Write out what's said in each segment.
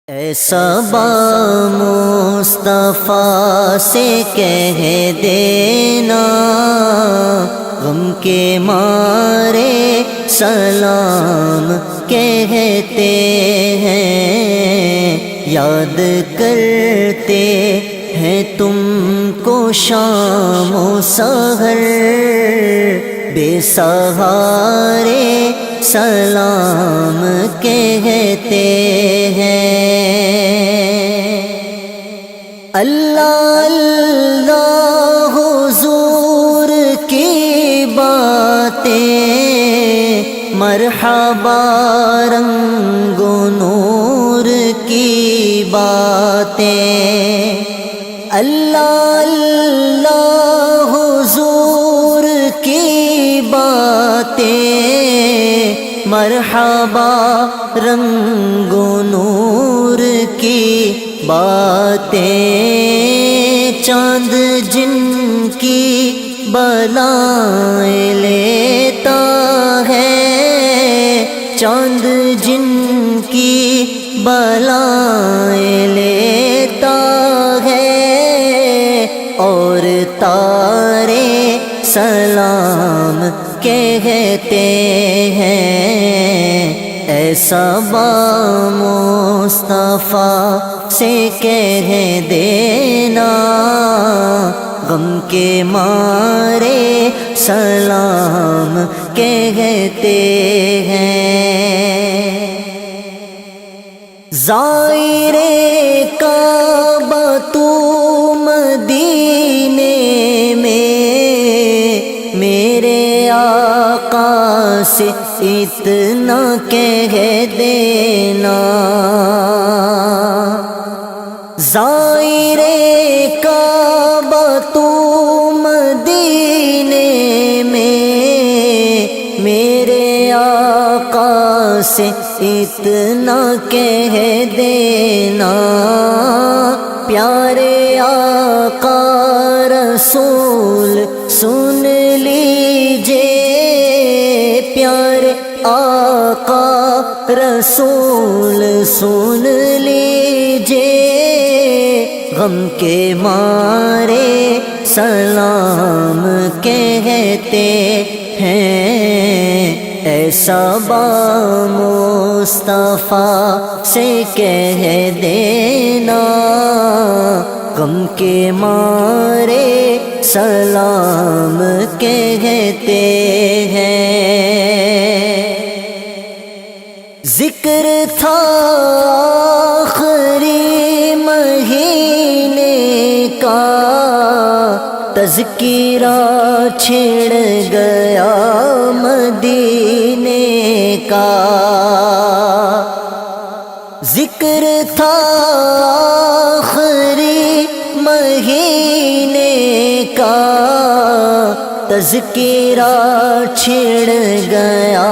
اے صبا مصطفیٰ سے کہہ دینا، غم کے مارے سلام کہتے ہیں، یاد کرتے ہیں تم کو شام و سحر، بے سہارے سلام کہتے ہیں۔ اللہ اللہ حضور کی باتیں، مرحبا رنگ و نور کی باتیں، اللہ اللہ حضور کی باتیں، مرحبا رنگ و نور کی باتیں، چاند جن کی بلائیں لیتا ہے، چاند جن کی بلائیں لیتا ہے، اور تارے سلام کہتے ہیں۔ اے صبا مصطفیٰ سے کہہ دینا، غم کے مارے سلام کہتے ہیں۔ زائر کعبہ تو مدینے میں، میرے آقا سے اتنا کہہ دینا، زائر کعبہ تو مدینے میں، میرے آقا سے اتنا کہہ دینا، پیارے آقا رسول سن لیجئے، پیارے آقا رسول سن لیجئے، غم کے مارے سلام کہتے ہیں۔ اے صبا مصطفیٰ سے کہہ دینا، غم کے مارے سلام کہتے ہیں۔ ذکر تھا آخری مہینے کا، تذکرہ چھڑ گیا مدینے کا، ذکر تھا آخری مہینے کا، تذکرہ چھڑ گیا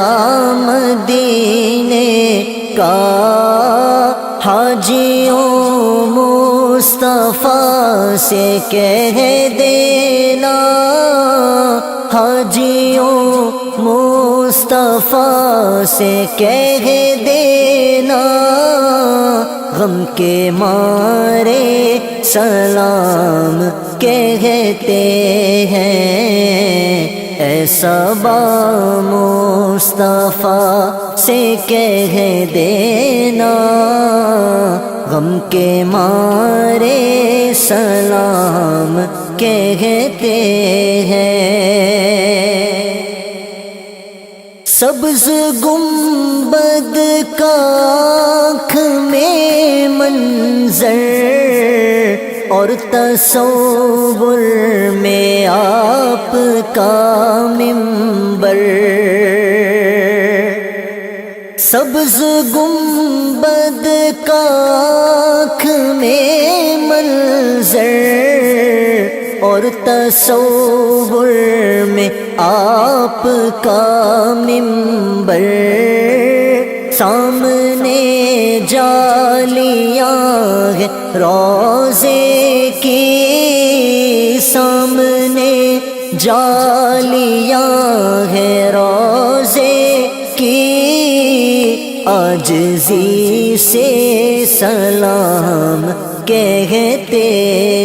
مدینے کا، حاجیوں مصطفیٰ سے کہہ دینا، حاجیوں مصطفیٰ سے کہہ دینا، غم کے مارے سلام کہتے ہیں۔ اے صبا مصطفیٰ سے کہہ دینا، غم کے مارے سلام کہتے ہیں۔ سبز گنبد کا آنکھ میں منظر، اور تصور میں آپ کا منبر، سبز گنبد کا آنکھ میں منظر، اور تصور میں آپ کا منبر، سامنے جالیاں ہے روضے کی، سامنے جالیاں ہے روضے کی، عاجزی سے سلام کہتے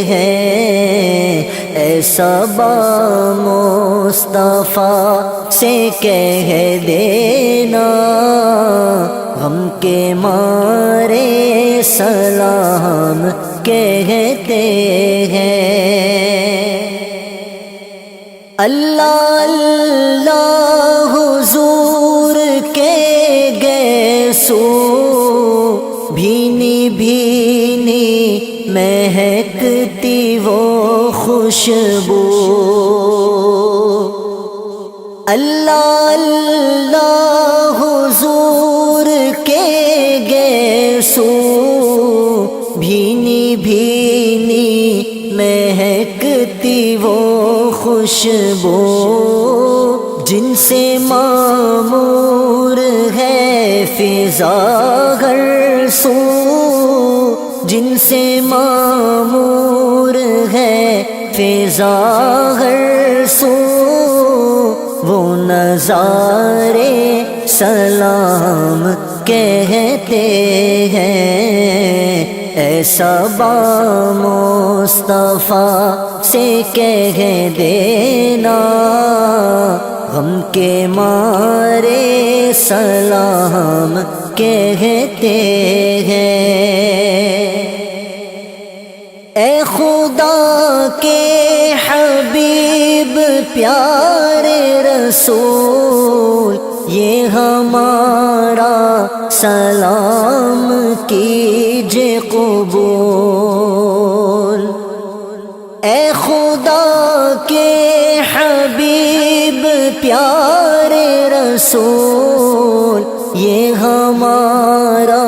ہیں، ایسا با مصطفیٰ سے کہہ دینا، غم کے مارے سلام کہتے ہیں۔ اللہ اللہ حضور کے گیسو، بھینی بھینی مہکتی وہ خوشبو، اللہ اللہ حضور کے گیسو، بھینی بھینی مہکتی وہ خوشبو، جن سے معمور ہے فضا ہر سو، جن سے معمور ہے فضا ہر سو، وہ نظارے سلام کہتے ہیں، ایسا با مصطفیٰ سے کہہ دینا، غم کے مارے سلام کہتے ہیں۔ اے خدا کے حبیب پیارے رسول، یہ ہمارا سلام کیجے قبول، اے خدا کے حبیب پیارے رسول، یہ ہمارا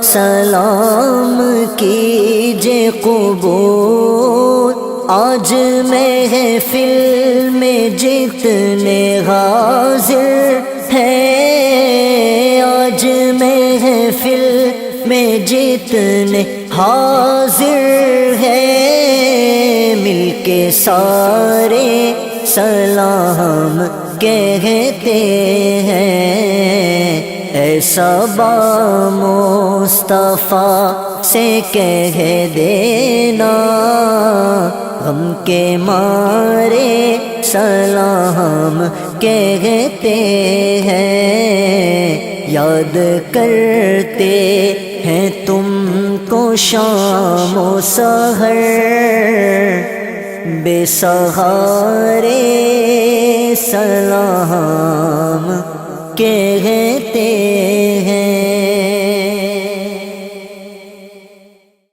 سلام کیجے قبول، آج محفل میں جتنے حاضر ہیں، آج محفل میں جتنے حاضر ہیں، مل کے سارے سلام کہتے ہیں، ایسا با مصطفیٰ سے کہہ دینا، غم کے مارے سلام کہتے ہیں، یاد کرتے ہیں تم کو شام و سحر، بے سہارے سلام کہتے ہیں۔